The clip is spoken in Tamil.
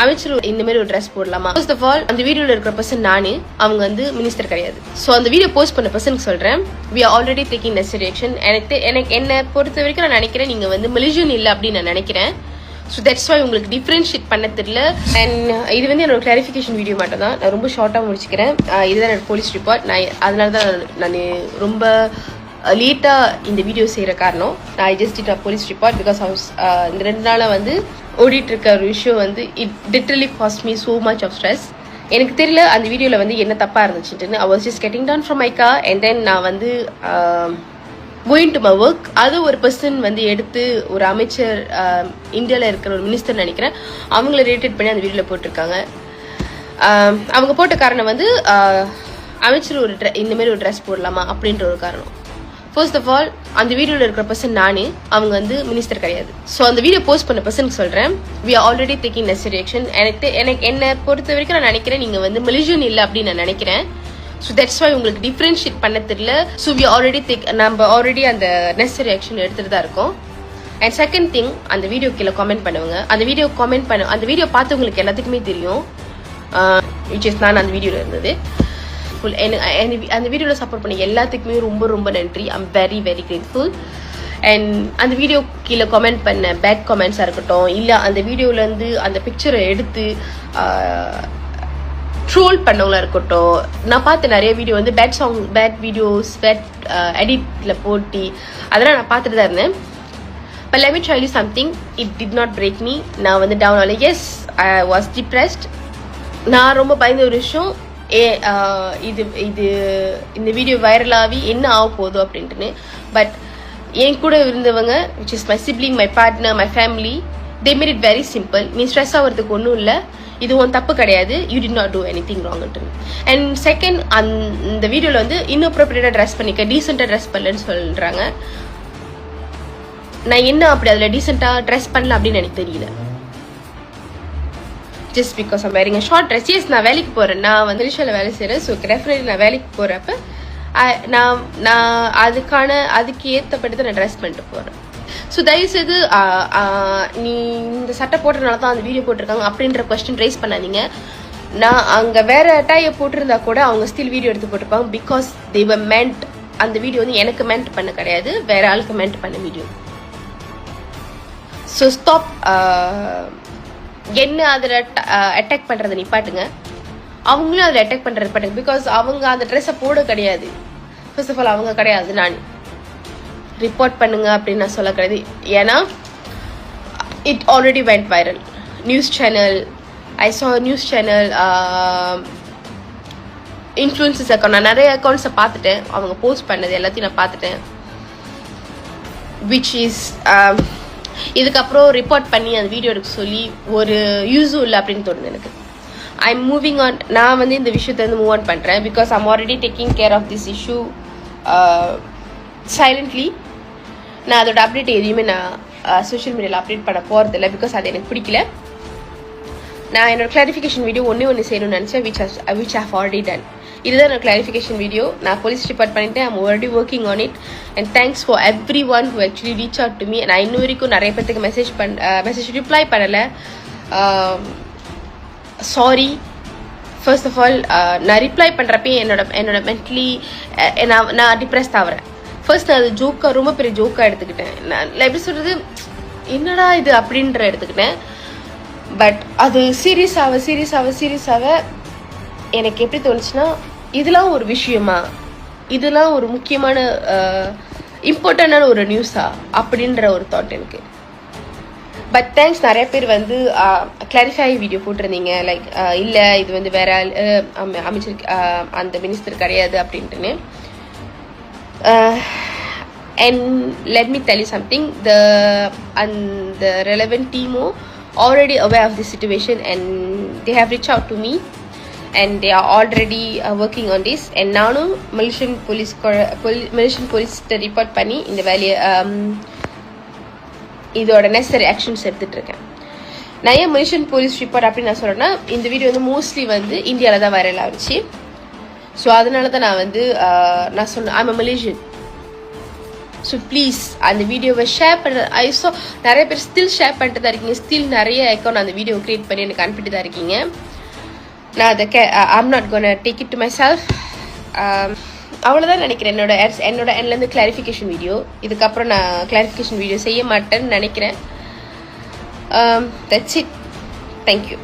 அமைச்சர் இந்த மாதிரி ஒரு ட்ரெஸ் போடலாமா? ஃபர்ஸ்ட் ஆஃப் ஆல் அந்த வீடியோல இருக்கிற பர்சன் நானு, அவங்க வந்து மினிஸ்டர் கிடையாது. ஸோ அந்த வீடியோ போஸ்ட் பண்ண பர்சனுக்கு சொல்றேன், we are already taking necessary action. எனக்கு என்னை பொறுத்த வரைக்கும் நான் நினைக்கிறேன் நீங்க வந்து மலேசியன் இல்லை அப்படின்னு நான் நினைக்கிறேன். ஸோ தட்ஸ் வை உங்களுக்கு டிஃப்ரென்ஷியேட் பண்ண தெரியல. அண்ட் இது வந்து என்னோட கிளாரிஃபிகேஷன் வீடியோ மட்டும் தான், நான் ரொம்ப ஷார்ட்டாக முடிச்சுக்கிறேன். இதுதான் என்னோட போலீஸ் ரிப்போர்ட். அதனால தான் நான் ரொம்ப லேட்டாக இந்த வீடியோ செய்கிற காரணம். I just did a police report because இந்த 2 நாளாக வந்து ஓடிட்டு இருக்க ஒரு விஷயம் வந்து it literally cost me so much of stress. எனக்கு தெரியல அந்த வீடியோவில் வந்து என்ன தப்பாக இருந்துச்சுன்னு. I was just getting down from my car and then நான் வந்து கோயிங் டு மை ஒர்க். அது ஒரு பர்சன் வந்து எடுத்து ஒரு அமைச்சர் இந்தியாவில் இருக்கிற ஒரு மினிஸ்டர் நினைக்கிறேன், அவங்கள ரிலேட்டட் பண்ணி அந்த வீடியோவில் போட்டிருக்காங்க. அவங்க போட்ட காரணம் வந்து அமைச்சர் இந்த மாதிரி ஒரு ட்ரெஸ் போடலாமா அப்படின்ற ஒரு காரணம். ஃபர்ஸ்ட் ஆஃப் ஆல் அந்த வீடியோவில் இருக்கிற பர்சன் நானு, அவங்க வந்து மினிஸ்டர் கிடையாது. ஸோ அந்த வீடியோ போஸ்ட் பண்ண பர்சனுக்கு சொல்கிறேன், we are already taking necessary action. எனக்கு என்னை பொறுத்த வரைக்கும் நான் நினைக்கிறேன் நீங்கள் வந்து மலேசியன் இல்லை அப்படின்னு நான் நினைக்கிறேன். ஸோ தட்ஸ் வை உங்களுக்கு டிஃப்ரென்ஷியேட் பண்ண தெரியல. ஸோ நம்ம ஆல்ரெடி அந்த நெசசரி ஆக்ஷன் எடுத்துட்டு தான் இருக்கோம். அண்ட் செகண்ட் திங், அந்த வீடியோ கீழே கமெண்ட் பண்ணுவாங்க. அந்த வீடியோ பார்த்தவங்களுக்கு எல்லாத்துக்குமே தெரியும் விச் இஸ் நான் அந்த வீடியோவில் இருந்தது. அந்த வீடியோவில் சப்போர்ட் பண்ண எல்லாத்துக்குமே ரொம்ப ரொம்ப நன்றி. I'm very very grateful. And அந்த வீடியோ கீழே கமெண்ட் பண்ண பேட் கமெண்ட்ஸாக இருக்கட்டும், இல்லை அந்த வீடியோவிலேருந்து அந்த பிக்சரை எடுத்து ட்ரோல் பண்ணவங்களா இருக்கட்டும், நான் பார்த்த நிறைய வீடியோ வந்து பேட் வீடியோஸ் எடிட்ல போட்டி அதெல்லாம் நான் பார்த்துட்டு தான் இருந்தேன். But let me tell you something, it did not break me. நான் வந்து டவுன் ஆகல. Yes, I was depressed. நான் ரொம்ப பயந்த ஒரு விஷயம், இந்த வீடியோ வைரல் ஆகி என்ன ஆக போதோ அப்படின்ட்டுன்னு. பட் என் கூட இருந்தவங்க which is my sibling, my partner, my family, they made it very simple. நீ ஸ்ட்ரெஸ் ஆகிறதுக்கு ஒன்றும் இல்லை, இது ஒன் தப்பு கிடையாது, you did not do anything wrong. And second, அந்த வீடியோவில் வந்து இன்அப்ரோப்ரியேட்டாக ட்ரெஸ் பண்ணிக்க, டீசெண்டாக ட்ரெஸ் பண்ணலன்னு சொல்கிறாங்க. நான் என்ன அப்படி அதில் டீசெண்டாக ட்ரெஸ் பண்ணல அப்படின்னு எனக்கு தெரியல. Just because I'm wearing a short dress. Yes, நான் வேலைக்கு போகிறேன், நான் வந்து மலேசியாவில் வேலை செய்கிறேன். ஸோ டெஃபினெட்லி நான் வேலைக்கு போகிறப்ப நான் அதுக்கு ஏற்றப்பட்டு தான் நான் ட்ரெஸ் பண்ணிட்டு போகிறேன். ஸோ தயவுசெய்து நீ இந்த சட்டை போட்டதுனால தான் அந்த வீடியோ போட்டிருக்காங்க அப்படின்ற கொஸ்டின் ரைஸ் பண்ணாதீங்க. நான் அங்கே வேற அட்டையை போட்டிருந்தா கூட அவங்க ஸ்டில் வீடியோ எடுத்து போட்டிருப்பாங்க. பிகாஸ் தே வர் மென்ட், அந்த வீடியோ வந்து எனக்கு மென்ட் பண்ண கிடையாது, வேற ஆளுக்கு மென்ட் பண்ண வீடியோ. So stop. என்ன அதில் அட்டாக் பண்ணுறதை நிப்பாட்டுங்க, அவங்களும் அதில் அட்டாக் பண்ணுறது நிப்பாட்டுங்க. பிகாஸ் அவங்க அந்த ட்ரெஸ்ஸை போட கிடையாது. ஃபர்ஸ்ட் ஆஃப் ஆல் அவங்க கிடையாது, நான் ரிப்போர்ட் பண்ணுங்க அப்படின்னு நான் சொல்ல கிடையாது. ஏன்னா it already went viral. News channel, I saw news channel, influences account, நான் நிறைய அக்கௌண்ட்ஸை பார்த்துட்டேன். அவங்க போஸ்ட் பண்ணது எல்லாத்தையும் நான் பார்த்துட்டேன். விச் இஸ் இதுக்கப்புறம் ரிப்போர்ட் பண்ணி அந்த வீடியோ எடுக்க சொல்லி ஒரு யூஸும் இல்லை அப்படின்னு தோணுது எனக்கு. I am moving on. நான் வந்து இந்த விஷயத்தை வந்து மூவ் ஆன் பண்ணுறேன். Because I'm already taking care of this issue silently. நான் அதோட அப்டேட் எதையுமே நான் சோஷியல் மீடியாவில் அப்டேட் பண்ண போகிறதில்ல. பிகாஸ் அது எனக்கு பிடிக்கல. நான் என்னோட கிளாரிஃபிகேஷன் வீடியோ ஒன்று செய்யணும்னு நினச்சேன், which I have already done. இதுதான் என்னோட கிளாரிஃபிகேஷன் வீடியோ. நான் போலீஸ் ரிப்போர்ட் பண்ணிட்டேன். I'm already working on it. And thanks for everyone who actually reach out to me. நான் இன்ன வரைக்கும் நிறைய பேருக்கு மெசேஜ் ரிப்ளை பண்ணலை. சாரி. ஃபர்ஸ்ட் ஆஃப் ஆல் நான் ரிப்ளை பண்ணுறப்பே என்னோட மென்டலி நான் டிப்ரெஸ்ட் ஆகிறேன். ஃபர்ஸ்ட் நான் அது ஜோக்காக, ரொம்ப பெரிய ஜோக்காக எடுத்துக்கிட்டேன். நான் எப்படி சொல்கிறது, என்னடா இது அப்படின்ற எடுத்துக்கிட்டேன். பட் அது சீரியஸாக எனக்கு எப்படி தோணுச்சுன்னா, இதெல்லாம் ஒரு விஷயமா, இதெல்லாம் ஒரு முக்கியமான இம்பார்ட்டண்டான ஒரு நியூஸா அப்படின்ற ஒரு தாட் எனக்கு. பட் தேங்க்ஸ், நிறைய பேர் வந்து கிளாரிஃபை வீடியோ போட்டிருந்தீங்க. லைக் இல்லை இது வந்து வேற அமைச்சர் அந்த மினிஸ்டர் கிடையாது அப்படின்ட்டுன்னு. And let me tell you something, அந்த relevant team already aware of this situation and they have reached out to me and they are already working on this. And நானும் மலேசியன் போலீஸ் ரிப்போர்ட் பண்ணி இந்த வேலையை இதோட நெசசரி ஆக்ஷன்ஸ் எடுத்துட்டு இருக்கேன். நான் ஏன் மலேசியன் போலீஸ் ரிப்போர்ட் அப்படின்னு நான் சொல்றேன்னா, இந்த வீடியோ வந்து மோஸ்ட்லி வந்து இந்தியாவில் தான் வைரல் ஆகிடுச்சு. ஸோ அதனால தான் நான் வந்து நான் சொன்னேன், ஐம் மலேசியன். ஸோ ப்ளீஸ் அந்த வீடியோவை ஷேர் பண்ண ஐஸோ நிறைய பேர் ஸ்டில் ஷேர் பண்ணிட்டு தான் இருக்கீங்க, ஸ்டில் நிறைய அக்கௌண்ட் அந்த வீடியோ கிரியேட் பண்ணி எனக்கு அனுப்பிட்டு தான் இருக்கீங்க. நான் அதை I'm not gonna take it to myself. அவ்வளோதான் நினைக்கிறேன். என்னோட எண்ட்லேருந்து கிளாரிஃபிகேஷன் வீடியோ. இதுக்கப்புறம் நான் கிளாரிஃபிகேஷன் வீடியோ செய்ய மாட்டேன்னு நினைக்கிறேன். That's it. தேங்க்யூ.